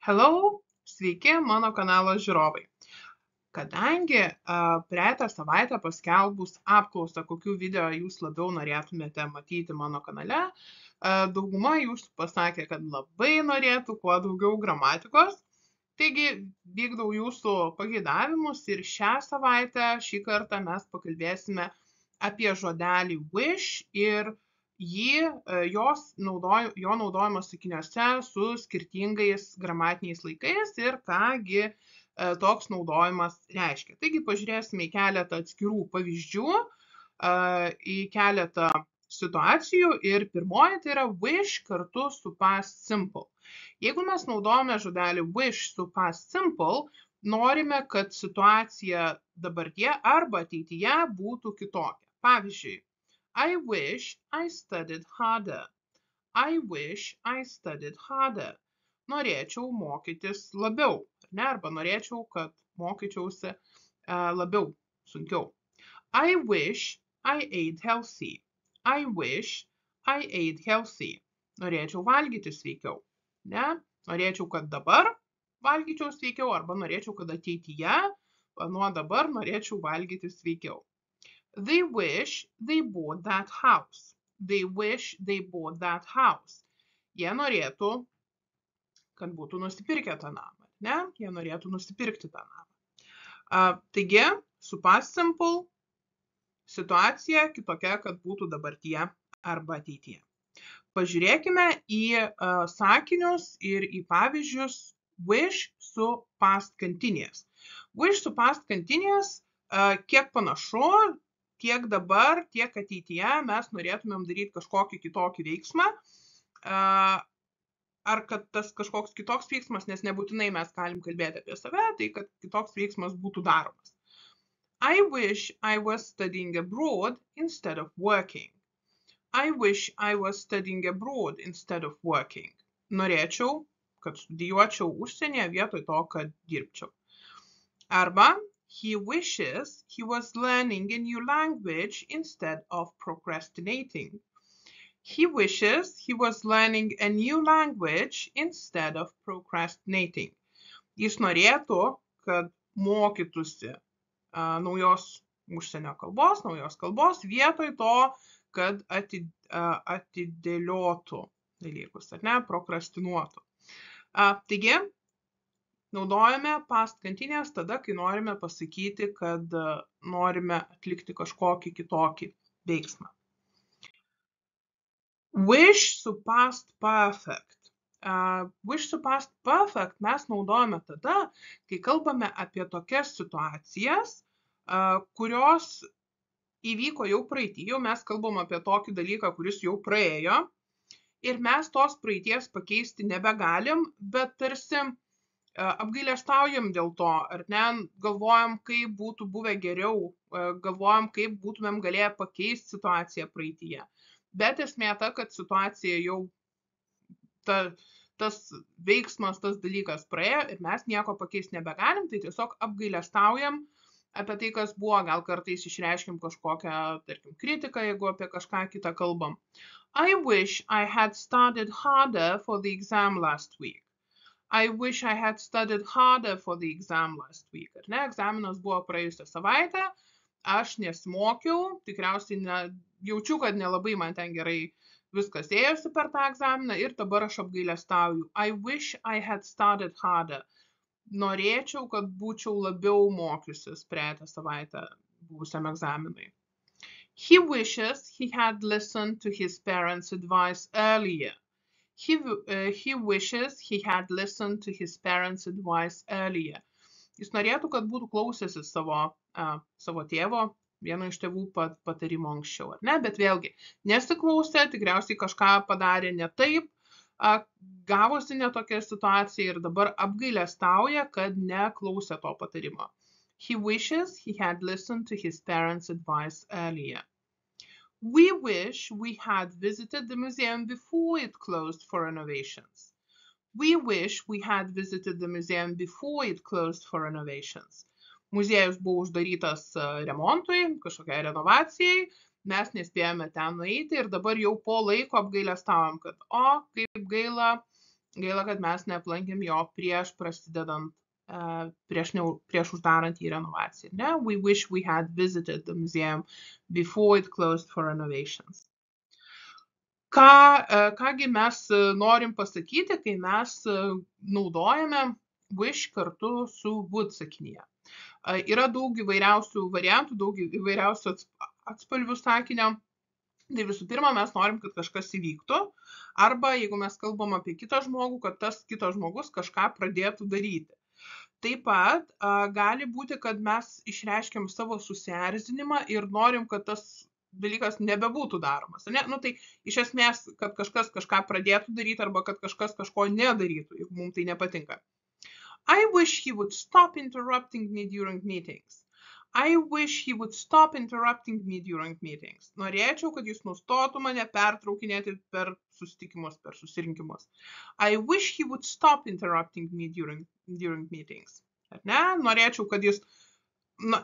Hello, sveiki mano kanalo žiūrovai. Kadangi praeitą savaitę paskelbus apklausą, kokių video jūs labiau norėtumėte matyti mano kanale, dauguma jūsų pasakė, kad labai norėtų kuo daugiau gramatikos. Taigi vykdau jūsų pageidavimus ir šią savaitę, šį kartą mes pakalbėsime apie žodelį wish ir jo naudojimas sakiniuose su skirtingais gramatiniais laikais ir kągi toks naudojimas reiškia. Taigi pažiūrėsime į keletą atskirų pavyzdžių, į keletą situacijų ir pirmoji tai yra wish kartu su past simple. Jeigu mes naudojame žodelį wish su past simple, norime, kad situacija dabartyje arba ateityje būtų kitokia. Pavyzdžiui, I wish I studied harder. I wish I studied harder. Norėčiau mokytis labiau, ne? Arba norėčiau, kad mokyčiausi labiau, sunkiau. I wish I ate healthy. I wish I ate healthy. Norėčiau valgyti sveikiau, ne? Norėčiau, kad dabar valgyčiau sveikiau, arba norėčiau, kad ateityje, nuo dabar norėčiau valgyti sveikiau. They wish they bought that house. They wish they bought that house. Jie norėtų, kad būtų nusipirkę tą namą, ne? Jie norėtų nusipirkti tą namą. Taigi, su past simple situacija kitokia, kad būtų dabartyje arba ateityje. Pažiūrėkime į sakinius ir į pavyzdžius wish su past continuous. Wish su past continuous kiek panašu, tiek dabar, tiek ateityje mes norėtumėm daryti kažkokį kitokį veiksmą. Ar kad tas kažkoks kitoks veiksmas, nes nebūtinai mes galim kalbėti apie save, tai kad kitoks veiksmas būtų daromas. I wish I was studying abroad instead of working. I wish I was studying abroad instead of working. Norėčiau, kad studijuočiau užsienyje vietoj to, kad dirbčiau. Arba he wishes he was learning a new language instead of procrastinating. He wishes he was learning a new language instead of procrastinating. Jis norėtų, kad mokytųsi naujos užsienio kalbos vietoj to, kad atidėliotų dalykus, ar ne, prokrastinuotų. Taigi, naudojame past continuous tada, kai norime pasakyti, kad norime atlikti kažkokį kitokį veiksmą. Wish su past perfect. Wish su past perfect mes naudojame tada, kai kalbame apie tokias situacijas, kurios įvyko jau praeity, jau mes kalbam apie tokį dalyką, kuris jau praėjo, ir mes tos praeities pakeisti nebegalim, bet tarsi apgailestaujam dėl to, ar ne, galvojam, kaip būtų buvę geriau, galvojam, kaip būtumėm galėję pakeisti situaciją praeityje. Bet esmė ta, kad situacija jau, tas veiksmas, tas dalykas praėjo ir mes nieko pakeisti nebegalim, tai tiesiog apgailestaujam apie tai, kas buvo, gal kartais išreiškim kažkokią, tarkim, kritiką, jeigu apie kažką kitą kalbam. I wish I had studied harder for the exam last week. I wish I had studied harder for the exam last week. Ar ne, egzaminas buvo praėjusią savaitę, aš nesimokiau, tikriausiai jaučiu, kad nelabai man ten gerai viskas ėjosi per tą egzaminą ir dabar aš apgailestauju. I wish I had studied harder. Norėčiau, kad būčiau labiau mokiusis praeitą savaitę buvusiam egzaminui. He wishes he had listened to his parents' advice earlier. He wishes he had listened to his parents' advice earlier. Jis norėtų, kad būtų klausęsis savo tėvo, vieno iš tėvų patarimo anksčiau, ar ne? Bet vėlgi, nesiklausė, tikriausiai kažką padarė ne taip, gavosi netokia situacija ir dabar apgailestauja, kad neklausė to patarimo. He wishes he had listened to his parents' advice earlier. We wish we had visited the museum before it closed for renovations. We wish we had visited the museum before it closed for renovations. Muziejus buvo uždarytas remontui, kažkokiai renovacijai, mes nespėjome ten nueiti ir dabar jau po laiko apgailestaujam, kad kaip gaila, Gaila, kad mes neaplankėm jo prieš prasidedant, prieš uždarant į renovaciją. Ne? We wish we had visited the museum before it closed for renovations. Kągi mes norim pasakyti, kai mes naudojame wish kartu su would sakinyje. Yra daug įvairiausių variantų, daug įvairiausių atspalvių sakinio. Tai visų pirma, mes norim, kad kažkas įvyktų, arba jeigu mes kalbam apie kitą žmogų, kad tas kitas žmogus kažką pradėtų daryti. Taip pat gali būti, kad mes išreiškiam savo susierzinimą ir norim, kad tas dalykas nebebūtų daromas. Ne? Nu, tai iš esmės, kad kažkas kažką pradėtų daryti, arba kad kažkas kažko nedarytų, jeigu mums tai nepatinka. I wish he would stop interrupting me during meetings. I wish he would stop interrupting me during meetings. Norėčiau, kad jis nustotų mane pertraukinėti per susitikimus, per susirinkimus. I wish he would stop interrupting me during meetings. Ne? Norėčiau, kad jis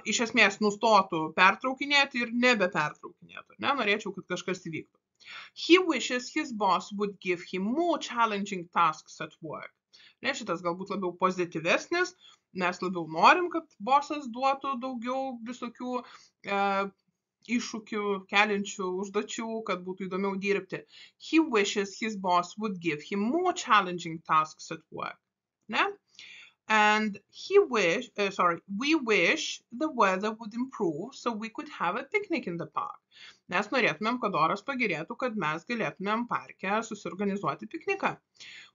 iš esmės nustotų pertraukinėti ir nebepertraukinėtų. Ne? Norėčiau, kad kažkas įvyktų. He wishes his boss would give him more challenging tasks at work. Ne, šitas galbūt labiau pozityvesnis, mes labiau norim, kad bosas duotų daugiau visokių iššūkių keliančių užduočių, kad būtų įdomiau dirbti. He wishes his boss would give him more challenging tasks at work. Ne? And we wish the weather would improve so we could have a picnic in the park. Mes norėtumėm, kad oras pagerėtų, kad mes galėtumėm parke susiorganizuoti pikniką.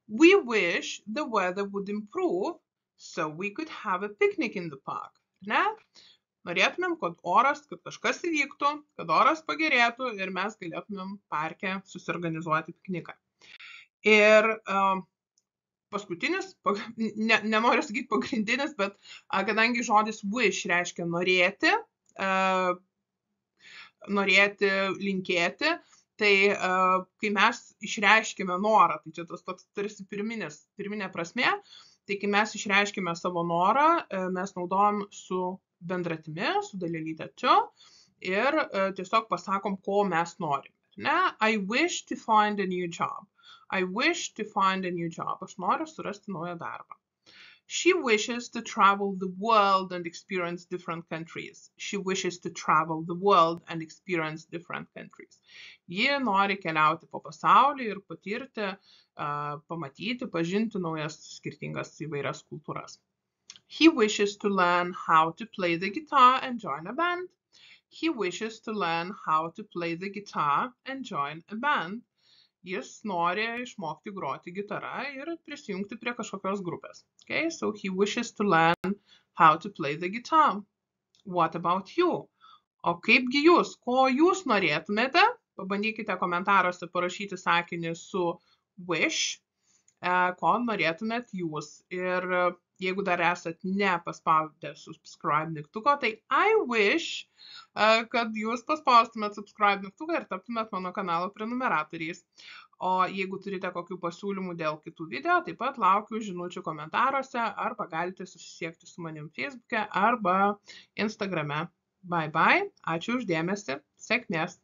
We wish the weather would improve so we could have a picnic in the park. Ne? Norėtumėm, kad kažkas įvyktų, kad oras pagerėtų ir mes galėtumėm parke susiorganizuoti pikniką. Ir paskutinis, nenoriu sakyti pagrindinis, bet kadangi žodis wish reiškia norėti, linkėti, tai kai mes išreiškime norą, tai čia tas toks tarsi pirminė prasmė, tai kai mes išreiškime savo norą, mes naudojam su bendratimi, su dalelyte čia ir tiesiog pasakom, ko mes norime. Ne? I wish to find a new job. I wish to find a new job. Aš noriu surasti naują darbą. She wishes to travel the world and experience different countries. She wishes to travel the world and experience different countries. Ji nori keliauti po pasaulį ir patirti, pamatyti, pažinti naujas skirtingas įvairias kultūras. He wishes to learn how to play the guitar and join a band. He wishes to learn how to play the guitar and join a band. Jis nori išmokti groti gitarą ir prisijungti prie kažkokios grupės. Okay, so he wishes to learn how to play the guitar. What about you? O kaipgi jūs? Ko jūs norėtumėte? Pabandykite komentaruose parašyti sakinį su wish, ko norėtumėt jūs. Ir jeigu dar esat nepaspaudę subscribe mygtuko, tai I wish, kad jūs paspaustumėt subscribe mygtuką ir taptumėt mano kanalo prenumeratoriais. O jeigu turite kokių pasiūlymų dėl kitų video, taip pat laukiu žinučių komentaruose arba galite susisiekti su manim Facebook'e arba Instagram'e. Bye bye, ačiū už dėmesį, sėkmės.